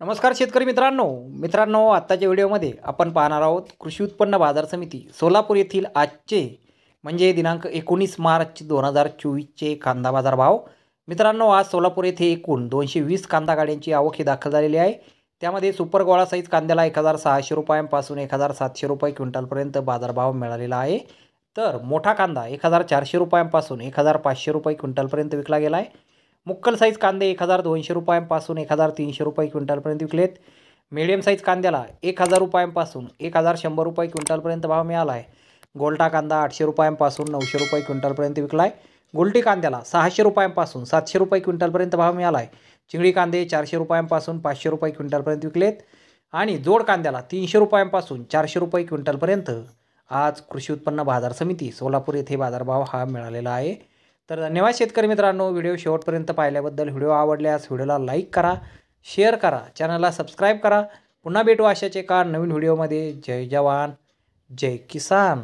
नमस्कार शेतकरी मित्रांनो आत्ताच्या व्हिडिओमध्ये आपण पाहणार आहोत कृषी उत्पन्न बाजार समिती सोलापूर येथील आजचे म्हणजे दिनांक 19 मार्च 2024चे कांदा बाजार भाव। मित्रांनो आज सोलापूर येथे एकूण 220 कांदा गाड्यांची आवक ही दाखल झालेली आहे। त्यामध्ये सुपर गोळा साईज कांद्याला 1600 रुपयांपासून 1700 रुपये क्विंटलपर्यंत बाजारभाव मिळालेला आहे। तर मोठा कांदा 1400 रुपयांपासून 1500 रुपये क्विंटलपर्यंत विकला गेला आहे। मुक्कल साईज कांदे 1200 रुपयांपासून 1300 रुपये क्विंटलपर्यंत विकलेत। मीडियम साईज कांद्याला 1000 रुपयांपासून 1100 रुपये क्विंटलपर्यंत भाव मिळाला आहे। गोल्टा कांदा 800 रुपयांपासून 900 रुपये क्विंटलपर्यंत विकला आहे। गुलटी कांद्याला 600 रुपयांपासून 700 रुपये क्विंटलपर्यंत भाव मिळाला आहे। चिंगडी कांदे 400 रुपयांपासून 500 रुपये क्विंटलपर्यंत विकलेत आणि जोड कांद्याला 300 रुपयांपासून 400 रुपये क्विंटलपर्यंत आज कृषी उत्पन्न बाजार समिती सोलापूर येथे बाजारभाव हा मिळालेला आहे। तर धन्यवाद शेतकरी मित्रांनो, व्हिडिओ शेवटपर्यंत पाहिल्याबद्दल। व्हिडिओ आवडल्यास व्हिडिओला लाईक करा, शेअर करा, चॅनलला सबस्क्राईब करा। पुन्हा भेटू अशाच एका नवीन व्हिडिओमध्ये। जय जवान जय किसान।